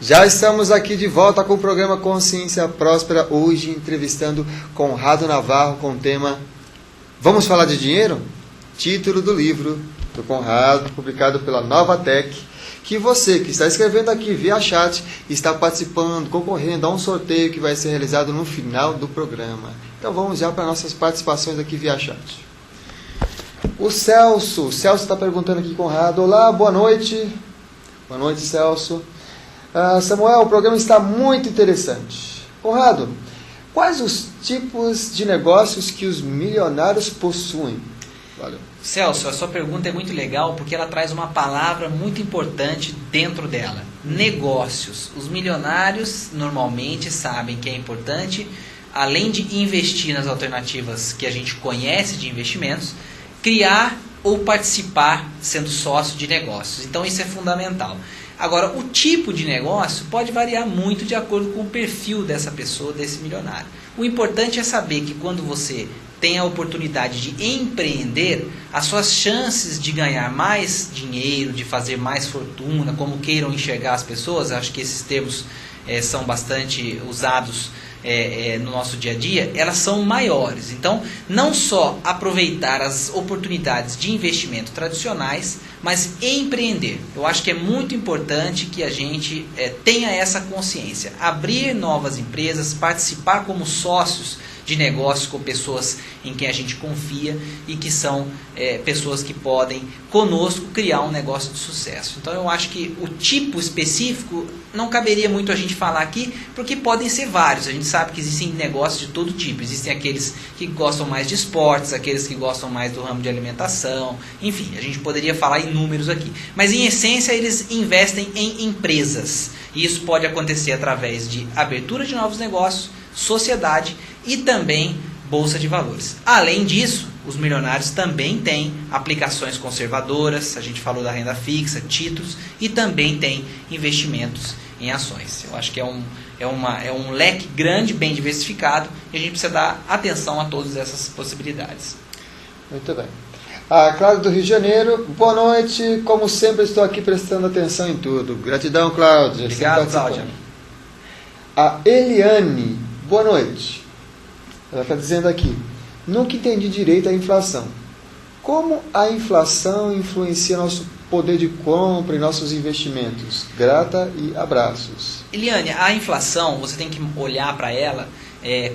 Já estamos aqui de volta com o programa Consciência Próspera, hoje entrevistando Conrado Navarro com o tema Vamos falar de dinheiro? Título do livro do Conrado, publicado pela Nova Tech, que você que está escrevendo aqui via chat está participando, concorrendo a um sorteio que vai ser realizado no final do programa. Então vamos já para nossas participações aqui via chat. O Celso está perguntando aqui, Conrado, olá, boa noite. Boa noite, Celso. Samuel, o programa está muito interessante. Conrado, quais os tipos de negócios que os milionários possuem? Valeu. Celso, a sua pergunta é muito legal porque ela traz uma palavra muito importante dentro dela. Negócios. Os milionários normalmente sabem que é importante, além de investir nas alternativas que a gente conhece de investimentos, criar ou participar sendo sócio de negócios. Então isso é fundamental. Agora, o tipo de negócio pode variar muito de acordo com o perfil dessa pessoa, desse milionário. O importante é saber que quando você tem a oportunidade de empreender, as suas chances de ganhar mais dinheiro, de fazer mais fortuna, como queiram enxergar as pessoas, acho que esses termos são bastante usados no nosso dia a dia, elas são maiores. Então, não só aproveitar as oportunidades de investimento tradicionais, mas empreender. Eu acho que é muito importante que a gente tenha essa consciência. Abrir novas empresas, participar como sócios de negócios com pessoas em quem a gente confia e que são pessoas que podem conosco criar um negócio de sucesso. Então eu acho que o tipo específico não caberia muito a gente falar aqui, porque podem ser vários. A gente sabe que existem negócios de todo tipo. Existem aqueles que gostam mais de esportes, aqueles que gostam mais do ramo de alimentação, enfim, a gente poderia falar em números aqui. Mas em essência eles investem em empresas. E isso pode acontecer através de abertura de novos negócios, sociedade e também bolsa de valores. Além disso, os milionários também têm aplicações conservadoras, a gente falou da renda fixa, títulos, e também tem investimentos em ações. Eu acho que é um leque grande, bem diversificado, e a gente precisa dar atenção a todas essas possibilidades. Muito bem. A Cláudia do Rio de Janeiro, boa noite, como sempre estou aqui prestando atenção em tudo. Gratidão, Cláudia. Obrigado, Cláudia. A Eliane, boa noite. Ela está dizendo aqui, nunca entendi direito a inflação. Como a inflação influencia nosso poder de compra e nossos investimentos? Grata e abraços. Eliane, a inflação, você tem que olhar para ela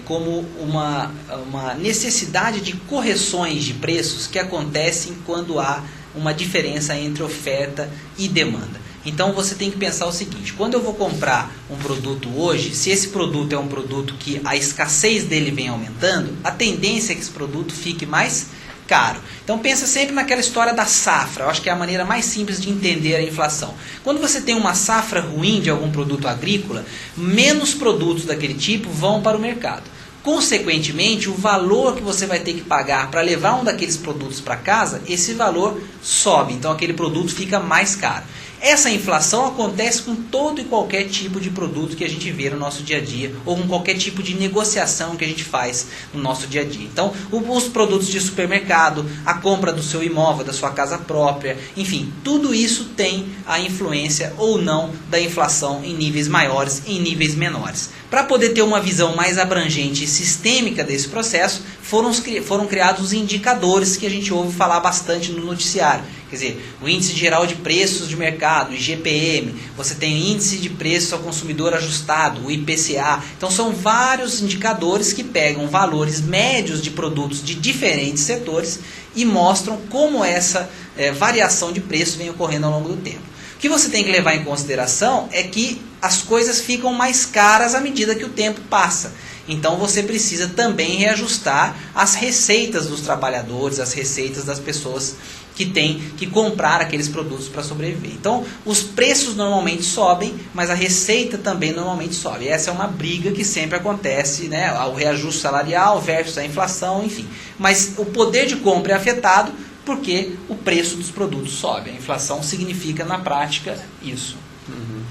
como uma necessidade de correções de preços que acontecem quando há uma diferença entre oferta e demanda. Então você tem que pensar o seguinte, quando eu vou comprar um produto hoje, se esse produto é um produto que a escassez dele vem aumentando, a tendência é que esse produto fique mais caro. Então pensa sempre naquela história da safra, eu acho que é a maneira mais simples de entender a inflação. Quando você tem uma safra ruim de algum produto agrícola, menos produtos daquele tipo vão para o mercado. Consequentemente, o valor que você vai ter que pagar para levar um daqueles produtos para casa, esse valor sobe, então aquele produto fica mais caro. Essa inflação acontece com todo e qualquer tipo de produto que a gente vê no nosso dia a dia, ou com qualquer tipo de negociação que a gente faz no nosso dia a dia. Então, os produtos de supermercado, a compra do seu imóvel, da sua casa própria, enfim, tudo isso tem a influência ou não da inflação em níveis maiores e em níveis menores. Para poder ter uma visão mais abrangente e sistêmica desse processo, foram criados os indicadores que a gente ouve falar bastante no noticiário. Quer dizer, o índice geral de preços de mercado, o IGPM, você tem o índice de preços ao consumidor ajustado, o IPCA. Então são vários indicadores que pegam valores médios de produtos de diferentes setores e mostram como essa variação de preço vem ocorrendo ao longo do tempo. O que você tem que levar em consideração é que as coisas ficam mais caras à medida que o tempo passa. Então você precisa também reajustar as receitas dos trabalhadores, as receitas das pessoas que têm que comprar aqueles produtos para sobreviver. Então os preços normalmente sobem, mas a receita também normalmente sobe. Essa é uma briga que sempre acontece, né? O reajuste salarial versus a inflação, enfim. Mas o poder de compra é afetado porque o preço dos produtos sobe. A inflação significa, na prática, isso. Uhum.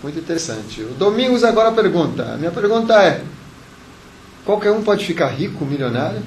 Muito interessante. O Domingos agora pergunta. A minha pergunta é, qualquer um pode ficar rico, milionário?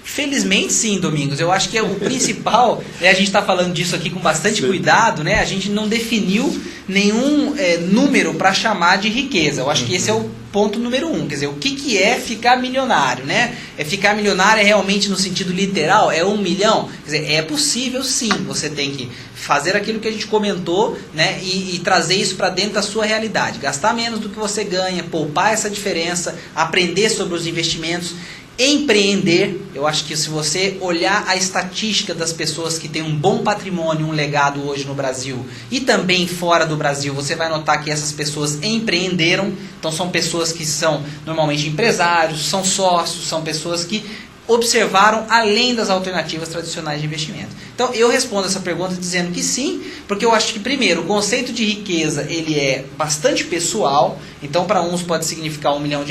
Felizmente sim, Domingos. Eu acho que é o principal, né, a gente está falando disso aqui com bastante cuidado, né? A gente não definiu nenhum número para chamar de riqueza. Eu acho que esse é o ponto número 1. Quer dizer, o que é ficar milionário, né? Ficar milionário realmente no sentido literal? É 1 milhão? Quer dizer, é possível sim. Você tem que fazer aquilo que a gente comentou, né? E trazer isso para dentro da sua realidade. Gastar menos do que você ganha, poupar essa diferença, aprender sobre os investimentos. Empreender, eu acho que se você olhar a estatística das pessoas que têm um bom patrimônio, um legado hoje no Brasil e também fora do Brasil, você vai notar que essas pessoas empreenderam. Então são pessoas que são normalmente empresários, são sócios, são pessoas que observaram além das alternativas tradicionais de investimento. Então eu respondo essa pergunta dizendo que sim, porque eu acho que primeiro o conceito de riqueza ele é bastante pessoal. Então para uns pode significar R$1 milhão,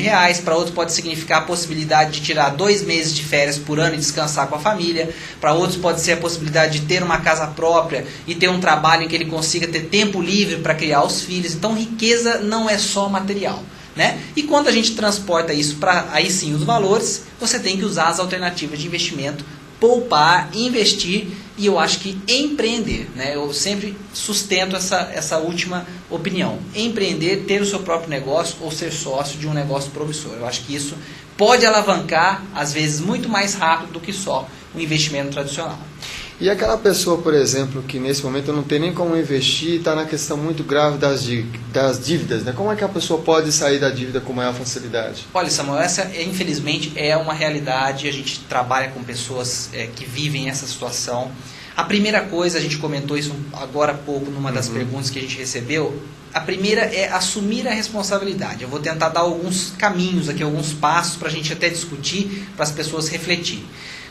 para outros pode significar a possibilidade de tirar 2 meses de férias por ano e descansar com a família. Para outros pode ser a possibilidade de ter uma casa própria e ter um trabalho em que ele consiga ter tempo livre para criar os filhos. Então riqueza não é só material, né? E quando a gente transporta isso para aí sim os valores, você tem que usar as alternativas de investimento, poupar, investir e eu acho que empreender, né? Eu sempre sustento essa última opinião. Empreender, ter o seu próprio negócio ou ser sócio de um negócio promissor. Eu acho que isso pode alavancar, às vezes, muito mais rápido do que só o investimento tradicional. E aquela pessoa, por exemplo, que nesse momento não tem nem como investir e está na questão muito grave das dívidas, né? Como é que a pessoa pode sair da dívida com maior facilidade? Olha, Samuel, essa infelizmente é uma realidade. A gente trabalha com pessoas que vivem essa situação. A primeira coisa, a gente comentou isso agora há pouco numa das perguntas que a gente recebeu. A primeira é assumir a responsabilidade. Eu vou tentar dar alguns caminhos aqui, alguns passos para a gente até discutir, para as pessoas refletirem.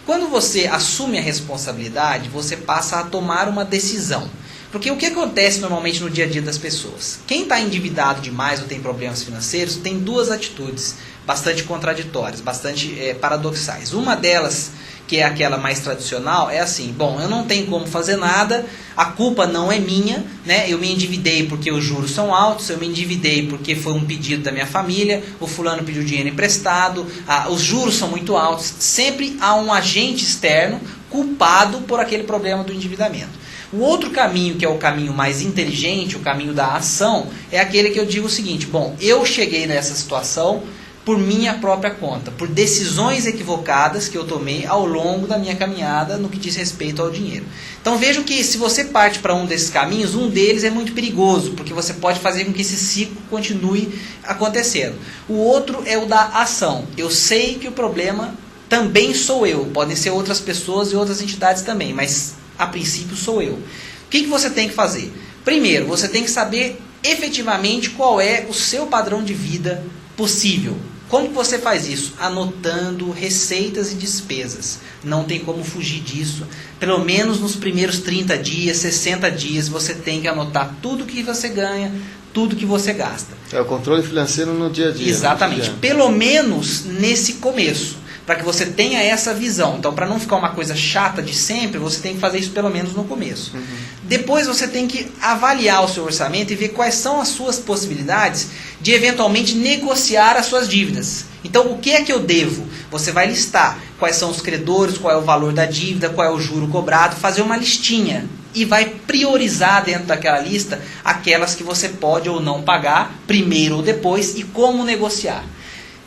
Quando você assume a responsabilidade, você passa a tomar uma decisão. Porque o que acontece normalmente no dia a dia das pessoas? Quem está endividado demais ou tem problemas financeiros tem 2 atitudes bastante contraditórias, bastante paradoxais. Uma delas, que é aquela mais tradicional, é assim: bom, eu não tenho como fazer nada, a culpa não é minha, né? Eu me endividei porque os juros são altos, eu me endividei porque foi um pedido da minha família, o fulano pediu dinheiro emprestado, os juros são muito altos. Sempre há um agente externo culpado por aquele problema do endividamento. O outro caminho, que é o caminho mais inteligente, o caminho da ação, é aquele que eu digo o seguinte: bom, eu cheguei nessa situação por minha própria conta, por decisões equivocadas que eu tomei ao longo da minha caminhada no que diz respeito ao dinheiro. Então vejam que se você parte para um desses caminhos, um deles é muito perigoso, porque você pode fazer com que esse ciclo continue acontecendo. O outro é o da ação. Eu sei que o problema também sou eu, podem ser outras pessoas e outras entidades também, mas a princípio sou eu. O que você tem que fazer? Primeiro, você tem que saber efetivamente qual é o seu padrão de vida possível. Como que você faz isso? Anotando receitas e despesas. Não tem como fugir disso. Pelo menos nos primeiros 30 dias, 60 dias, você tem que anotar tudo que você ganha, tudo que você gasta. É o controle financeiro no dia a dia. Exatamente. Pelo menos nesse começo, para que você tenha essa visão. Então, para não ficar uma coisa chata de sempre, você tem que fazer isso pelo menos no começo. Depois você tem que avaliar o seu orçamento e ver quais são as suas possibilidades de eventualmente negociar as suas dívidas. Então, o que é que eu devo? Você vai listar quais são os credores, qual é o valor da dívida, qual é o juro cobrado, fazer uma listinha e vai priorizar dentro daquela lista aquelas que você pode ou não pagar, primeiro ou depois, e como negociar.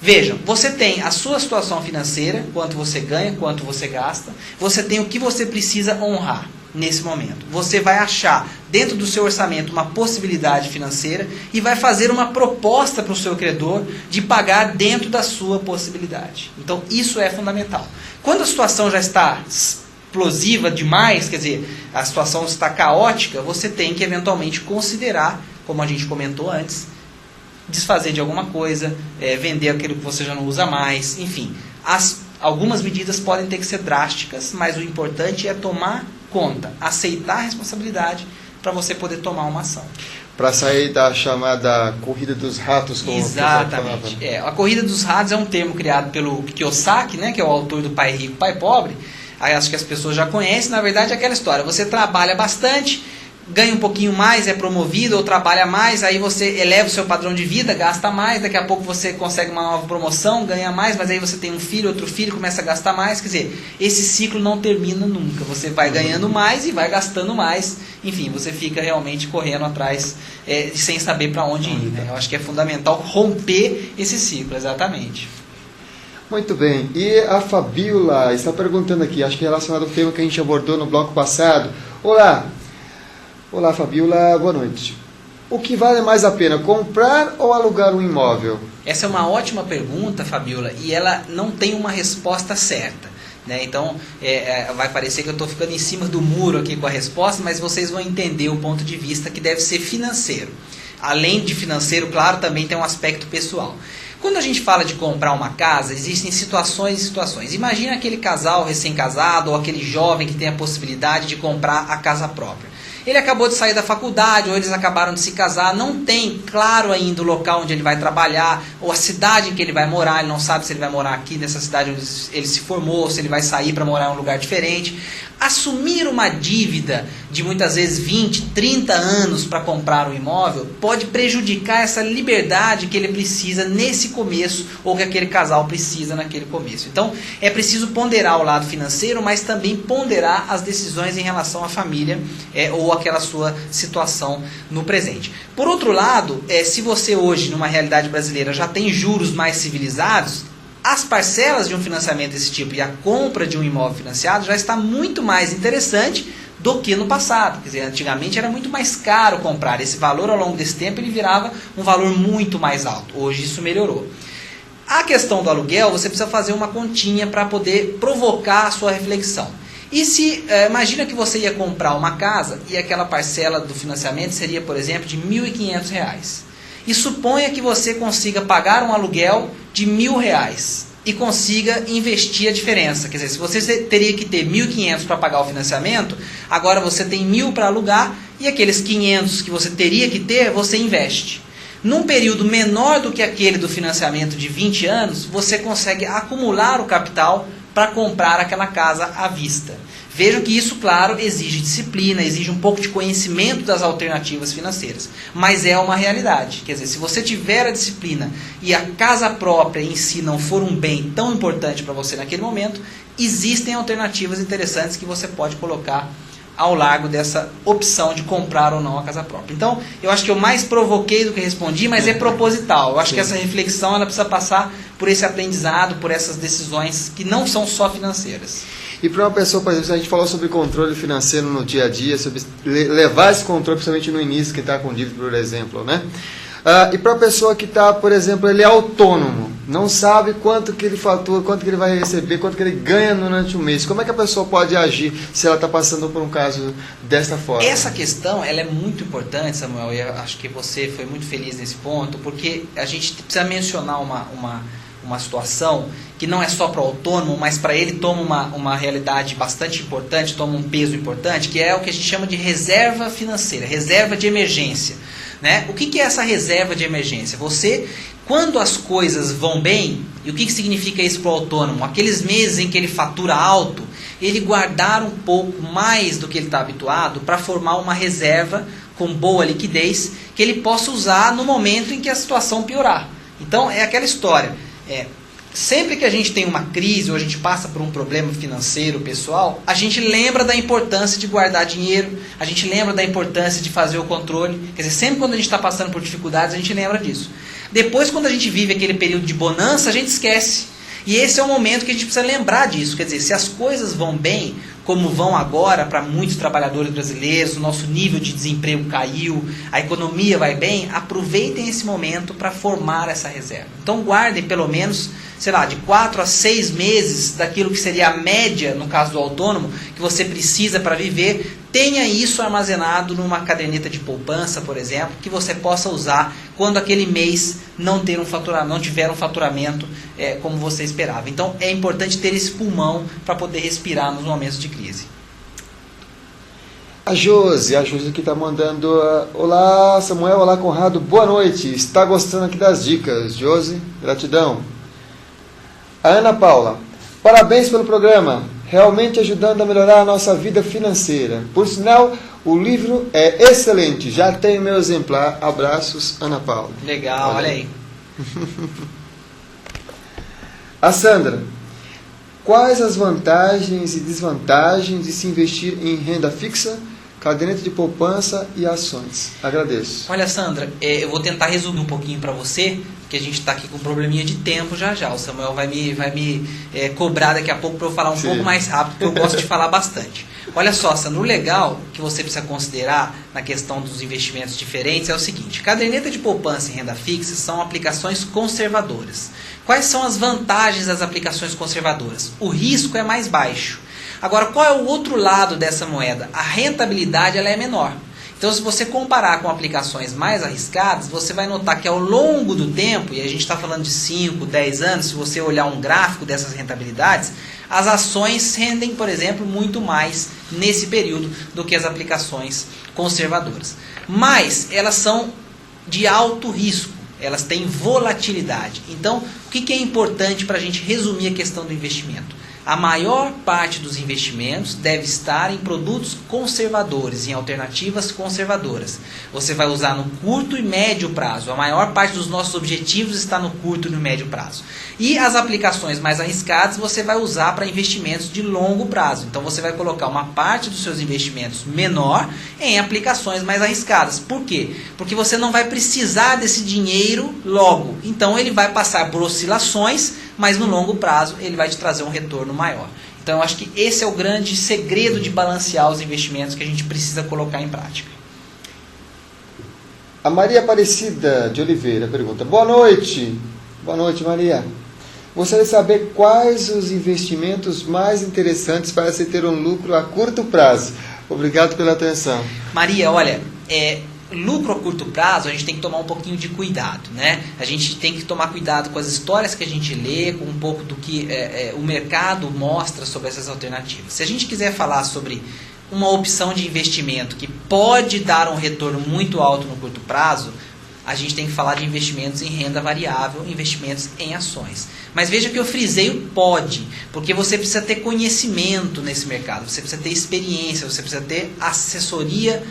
Vejam, você tem a sua situação financeira, quanto você ganha, quanto você gasta, você tem o que você precisa honrar nesse momento. Você vai achar dentro do seu orçamento uma possibilidade financeira e vai fazer uma proposta para o seu credor de pagar dentro da sua possibilidade. Então isso é fundamental. Quando a situação já está explosiva demais, quer dizer, a situação está caótica, você tem que eventualmente considerar, como a gente comentou antes, desfazer de alguma coisa, vender aquilo que você já não usa mais, enfim. Algumas medidas podem ter que ser drásticas, mas o importante é tomar conta, aceitar a responsabilidade para você poder tomar uma ação. Para sair da chamada corrida dos ratos, como exatamente. A corrida dos ratos é um termo criado pelo Kiyosaki, né, que é o autor do Pai Rico, Pai Pobre. Acho que as pessoas já conhecem. Na verdade é aquela história: você trabalha bastante, ganha um pouquinho mais, é promovido ou trabalha mais, aí você eleva o seu padrão de vida, gasta mais, daqui a pouco você consegue uma nova promoção, ganha mais, mas aí você tem um filho, outro filho, começa a gastar mais, quer dizer, esse ciclo não termina nunca, você vai ganhando mais e vai gastando mais, enfim, você fica realmente correndo atrás sem saber para onde ir, né? Eu acho que é fundamental romper esse ciclo, exatamente. Muito bem, e a Fabiola está perguntando aqui, acho que relacionado ao tema que a gente abordou no bloco passado. Olá Fabiola, boa noite. O que vale mais a pena, comprar ou alugar um imóvel? Essa é uma ótima pergunta, Fabiola, e ela não tem uma resposta certa, né? Então, vai parecer que eu estou ficando em cima do muro aqui com a resposta, mas vocês vão entender o ponto de vista que deve ser financeiro. Além de financeiro, claro, também tem um aspecto pessoal. Quando a gente fala de comprar uma casa, existem situações e situações. Imagina aquele casal recém-casado ou aquele jovem que tem a possibilidade de comprar a casa própria. Ele acabou de sair da faculdade ou eles acabaram de se casar, não tem claro ainda o local onde ele vai trabalhar ou a cidade em que ele vai morar, ele não sabe se ele vai morar aqui nessa cidade onde ele se formou, ou se ele vai sair para morar em um lugar diferente. Assumir uma dívida de muitas vezes 20, 30 anos para comprar um imóvel pode prejudicar essa liberdade que ele precisa nesse começo ou que aquele casal precisa naquele começo. Então é preciso ponderar o lado financeiro, mas também ponderar as decisões em relação à família ou aquela sua situação no presente. Por outro lado, se você hoje numa realidade brasileira já tem juros mais civilizados, as parcelas de um financiamento desse tipo e a compra de um imóvel financiado já está muito mais interessante do que no passado. Quer dizer, antigamente era muito mais caro comprar. Esse valor, ao longo desse tempo, ele virava um valor muito mais alto. Hoje isso melhorou. A questão do aluguel, você precisa fazer uma continha para poder provocar a sua reflexão. E se, imagina que você ia comprar uma casa e aquela parcela do financiamento seria, por exemplo, de R$ 1.500. E suponha que você consiga pagar um aluguel de R$ 1.000 e consiga investir a diferença. Quer dizer, se você teria que ter R$ 1.500 para pagar o financiamento, agora você tem R$ 1.000 para alugar e aqueles 500 que você teria que ter, você investe. Num período menor do que aquele do financiamento de 20 anos, você consegue acumular o capital para comprar aquela casa à vista. Vejam que isso, claro, exige disciplina, exige um pouco de conhecimento das alternativas financeiras. Mas é uma realidade. Quer dizer, se você tiver a disciplina e a casa própria em si não for um bem tão importante para você naquele momento, existem alternativas interessantes que você pode colocar ao largo dessa opção de comprar ou não a casa própria. Então, eu acho que eu mais provoquei do que respondi, mas é proposital. Eu acho que essa reflexão ela precisa passar por esse aprendizado, por essas decisões que não são só financeiras. E para uma pessoa, por exemplo, a gente falou sobre controle financeiro no dia a dia, sobre levar esse controle, principalmente no início, que está com dívida, por exemplo, né? E para a pessoa que está, por exemplo, ele é autônomo, não sabe quanto que ele fatura, quanto que ele vai receber, quanto que ele ganha durante o mês. Como é que a pessoa pode agir se ela está passando por um caso desta forma? Essa questão ela é muito importante, Samuel, e eu acho que você foi muito feliz nesse ponto, porque a gente precisa mencionar uma situação que não é só para o autônomo, mas para ele toma uma realidade bastante importante, toma um peso importante, que é o que a gente chama de reserva financeira, reserva de emergência. Né? O que é essa reserva de emergência? Você, quando as coisas vão bem, e o que significa isso para o autônomo? Aqueles meses em que ele fatura alto, ele guardar um pouco mais do que ele está habituado para formar uma reserva com boa liquidez que ele possa usar no momento em que a situação piorar. Então é aquela história, sempre que a gente tem uma crise ou a gente passa por um problema financeiro, pessoal, a gente lembra da importância de guardar dinheiro, a gente lembra da importância de fazer o controle. Quer dizer, sempre quando a gente está passando por dificuldades, a gente lembra disso. Depois, quando a gente vive aquele período de bonança, a gente esquece. E esse é o momento que a gente precisa lembrar disso. Quer dizer, se as coisas vão bem, como vão agora para muitos trabalhadores brasileiros, o nosso nível de desemprego caiu, a economia vai bem, aproveitem esse momento para formar essa reserva. Então guardem pelo menos, sei lá, de 4 a 6 meses daquilo que seria a média, no caso do autônomo, que você precisa para viver. Tenha isso armazenado numa caderneta de poupança, por exemplo, que você possa usar quando aquele mês não tiver um faturamento como você esperava. Então é importante ter esse pulmão para poder respirar nos momentos de crise. A Josi aqui está mandando: olá Samuel, olá Conrado, boa noite, está gostando aqui das dicas. Josi, gratidão. A Ana Paula: parabéns pelo programa, realmente ajudando a melhorar a nossa vida financeira. Por sinal, O livro é excelente, já tenho meu exemplar. Abraços, Ana Paula. Legal, olha aí. A Sandra, quais as vantagens e desvantagens de se investir em renda fixa, caderneta de poupança e ações? Agradeço. Olha, Sandra, eu vou tentar resumir um pouquinho para você, porque a gente está aqui com um probleminha de tempo já. O Samuel vai me cobrar daqui a pouco para eu falar um pouco mais rápido, porque eu gosto de falar bastante. Olha só, Sandra, o legal que você precisa considerar na questão dos investimentos diferentes é o seguinte: caderneta de poupança e renda fixa são aplicações conservadoras. Quais são as vantagens das aplicações conservadoras? O risco é mais baixo. Agora, qual é o outro lado dessa moeda? A rentabilidade ela é menor. Então, se você comparar com aplicações mais arriscadas, você vai notar que ao longo do tempo, e a gente está falando de 5, 10 anos, se você olhar um gráfico dessas rentabilidades, as ações rendem, por exemplo, muito mais nesse período do que as aplicações conservadoras. Mas elas são de alto risco, elas têm volatilidade. Então, o que é importante para a gente resumir a questão do investimento? A maior parte dos investimentos deve estar em produtos conservadores, em alternativas conservadoras. Você vai usar no curto e médio prazo. A maior parte dos nossos objetivos está no curto e no médio prazo. E as aplicações mais arriscadas você vai usar para investimentos de longo prazo. Então você vai colocar uma parte dos seus investimentos menor em aplicações mais arriscadas. Por quê? Porque você não vai precisar desse dinheiro logo. Então ele vai passar por oscilações, mas no longo prazo ele vai te trazer um retorno maior. Então eu acho que esse é o grande segredo de balancear os investimentos que a gente precisa colocar em prática. A Maria Aparecida de Oliveira pergunta: boa noite. Boa noite, Maria. Gostaria de saber quais os investimentos mais interessantes para se ter um lucro a curto prazo. Obrigado pela atenção. Maria, olha, lucro a curto prazo, a gente tem que tomar um pouquinho de cuidado, né? A gente tem que tomar cuidado com as histórias que a gente lê, com um pouco do que o mercado mostra sobre essas alternativas. Se a gente quiser falar sobre uma opção de investimento que pode dar um retorno muito alto no curto prazo, a gente tem que falar de investimentos em renda variável, investimentos em ações. Mas veja que eu frisei o pode, porque você precisa ter conhecimento nesse mercado, você precisa ter experiência, você precisa ter assessoria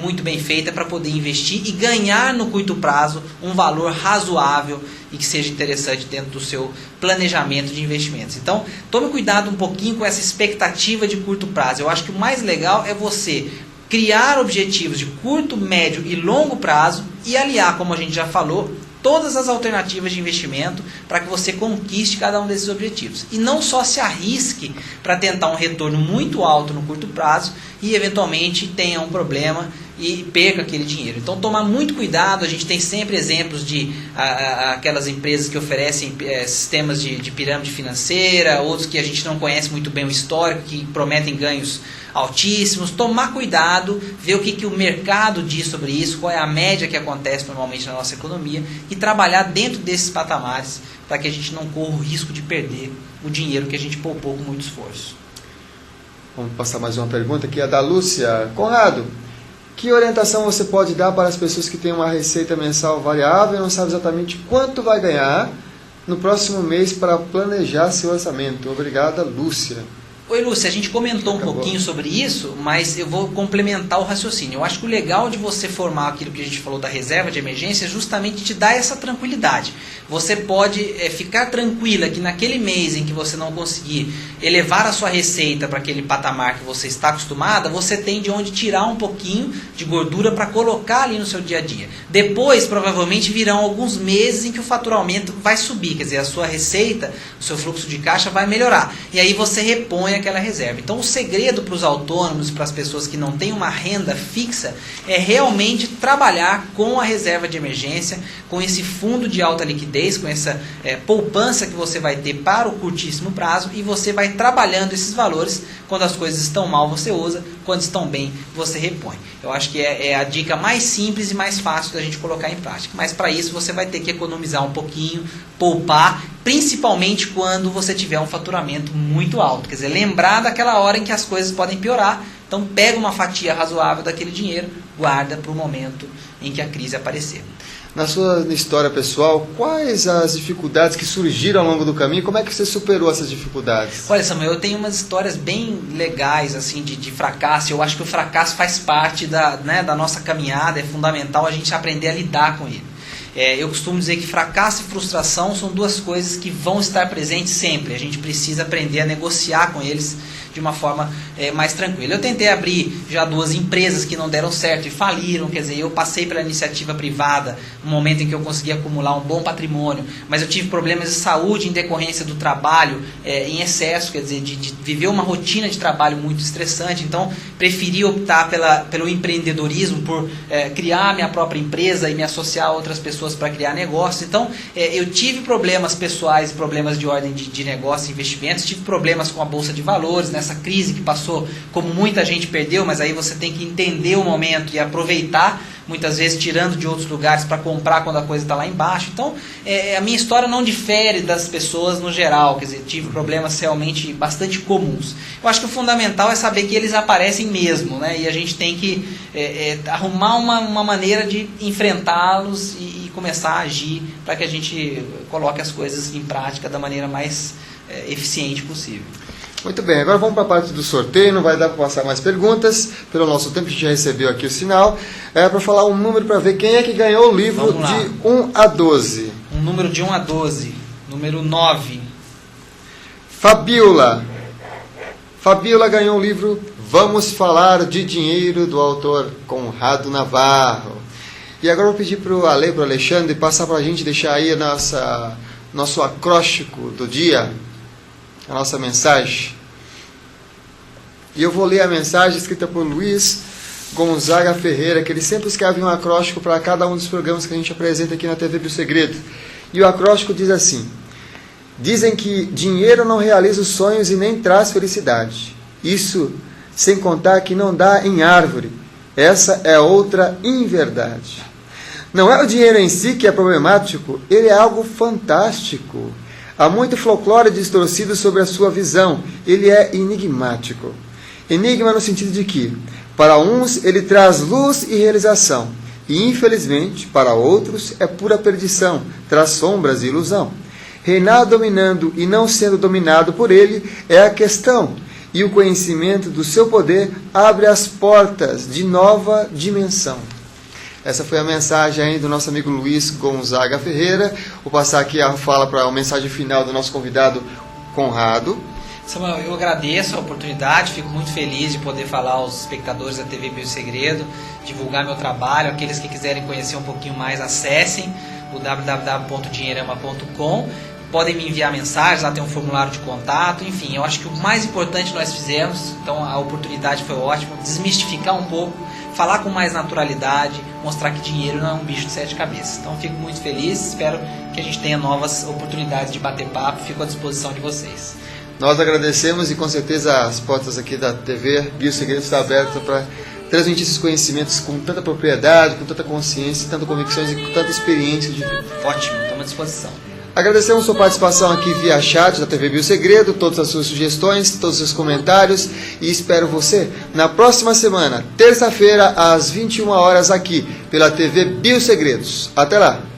muito bem feita para poder investir e ganhar no curto prazo um valor razoável e que seja interessante dentro do seu planejamento de investimentos. Então, tome cuidado um pouquinho com essa expectativa de curto prazo. Eu acho que o mais legal é você criar objetivos de curto, médio e longo prazo e aliar, como a gente já falou, todas as alternativas de investimento para que você conquiste cada um desses objetivos. E não só se arrisque para tentar um retorno muito alto no curto prazo e eventualmente tenha um problema e perca aquele dinheiro. Então tomar muito cuidado, a gente tem sempre exemplos de aquelas empresas que oferecem sistemas de pirâmide financeira, outros que a gente não conhece muito bem o histórico, que prometem ganhos altíssimos. Tomar cuidado, ver o que o mercado diz sobre isso, qual é a média que acontece normalmente na nossa economia e trabalhar dentro desses patamares para que a gente não corra o risco de perder o dinheiro que a gente poupou com muito esforço. Vamos passar mais uma pergunta aqui, a da Lúcia. Conrado, que orientação você pode dar para as pessoas que têm uma receita mensal variável e não sabem exatamente quanto vai ganhar no próximo mês para planejar seu orçamento? Obrigada, Lúcia. Oi, Lúcia, a gente comentou um pouquinho sobre isso, mas eu vou complementar o raciocínio. Eu acho que o legal de você formar aquilo que a gente falou da reserva de emergência é justamente te dar essa tranquilidade. Você pode ficar tranquila que naquele mês em que você não conseguir elevar a sua receita para aquele patamar que você está acostumada, você tem de onde tirar um pouquinho de gordura para colocar ali no seu dia a dia. Depois, provavelmente, virão alguns meses em que o faturamento vai subir, quer dizer, a sua receita, o seu fluxo de caixa vai melhorar. E aí você repõe aquela reserva. Então o segredo para os autônomos e para as pessoas que não têm uma renda fixa é realmente trabalhar com a reserva de emergência, com esse fundo de alta liquidez, com essa poupança que você vai ter para o curtíssimo prazo e você vai trabalhando esses valores. Quando as coisas estão mal você usa, quando estão bem você repõe. Eu acho que é a dica mais simples e mais fácil da gente colocar em prática. Mas para isso você vai ter que economizar um pouquinho, poupar, principalmente quando você tiver um faturamento muito alto. Quer dizer, lembrar daquela hora em que as coisas podem piorar. Então pega uma fatia razoável daquele dinheiro, guarda para o momento em que a crise aparecer. Na sua história pessoal, quais as dificuldades que surgiram ao longo do caminho? Como é que você superou essas dificuldades? Olha, Samuel, eu tenho umas histórias bem legais assim de fracasso. Eu acho que o fracasso faz parte da nossa caminhada, é fundamental a gente aprender a lidar com ele. Eu costumo dizer que fracasso e frustração são duas coisas que vão estar presentes sempre. A gente precisa aprender a negociar com eles de uma forma mais tranquila. Eu tentei abrir já 2 empresas que não deram certo e faliram, quer dizer, eu passei pela iniciativa privada, um momento em que eu consegui acumular um bom patrimônio, mas eu tive problemas de saúde em decorrência do trabalho em excesso, quer dizer, de viver uma rotina de trabalho muito estressante. Então preferi optar pelo empreendedorismo, por criar minha própria empresa e me associar a outras pessoas para criar negócios. Então eu tive problemas pessoais, problemas de ordem de negócio e investimentos, tive problemas com a Bolsa de Valores, nessa crise que passou, como muita gente perdeu, mas aí você tem que entender o momento e aproveitar, muitas vezes tirando de outros lugares para comprar quando a coisa está lá embaixo. Então a minha história não difere das pessoas no geral, quer dizer, tive problemas realmente bastante comuns. Eu acho que o fundamental é saber que eles aparecem mesmo, né? E a gente tem que arrumar uma maneira de enfrentá-los e começar a agir para que a gente coloque as coisas em prática da maneira mais eficiente possível. Muito bem, agora vamos para a parte do sorteio, não vai dar para passar mais perguntas, pelo nosso tempo a gente já recebeu aqui o sinal, para falar um número para ver quem é que ganhou o livro de 1 a 12. Um número de 1 a 12, número 9. Fabiola ganhou o livro Vamos Falar de Dinheiro, do autor Conrado Navarro. E agora eu vou pedir para o Alexandre, passar para a gente, deixar aí nosso acróstico do dia, a nossa mensagem. E eu vou ler a mensagem escrita por Luiz Gonzaga Ferreira, que ele sempre escreve um acróstico para cada um dos programas que a gente apresenta aqui na TV Biosegredo. E o acróstico diz assim: dizem que dinheiro não realiza os sonhos e nem traz felicidade. Isso sem contar que não dá em árvore. Essa é outra inverdade. Não é o dinheiro em si que é problemático, ele é algo fantástico. Há muito folclore distorcido sobre a sua visão. Ele é enigmático. Enigma no sentido de que, para uns, ele traz luz e realização. E, infelizmente, para outros, é pura perdição, traz sombras e ilusão. Reinar dominando e não sendo dominado por ele é a questão. E o conhecimento do seu poder abre as portas de nova dimensão. Essa foi a mensagem aí do nosso amigo Luiz Gonzaga Ferreira. Vou passar aqui a fala para a mensagem final do nosso convidado Conrado. Samuel, eu agradeço a oportunidade, fico muito feliz de poder falar aos espectadores da TV Biosegredo, divulgar meu trabalho. Aqueles que quiserem conhecer um pouquinho mais, acessem o www.dinheirama.com. Podem me enviar mensagens, lá tem um formulário de contato, enfim, eu acho que o mais importante nós fizemos, então a oportunidade foi ótima, desmistificar um pouco, falar com mais naturalidade, mostrar que dinheiro não é um bicho de 7 cabeças. Então fico muito feliz, espero que a gente tenha novas oportunidades de bater papo, fico à disposição de vocês. Nós agradecemos e com certeza as portas aqui da TV Biosegredo estão abertas para transmitir esses conhecimentos com tanta propriedade, com tanta consciência, tanta convicções e com tanta experiência de vida. Ótimo, estamos à disposição. Agradecemos sua participação aqui via chat da TV Biosegredo, todas as suas sugestões, todos os seus comentários e espero você na próxima semana, terça-feira, às 21 horas aqui pela TV Biosegredos. Até lá!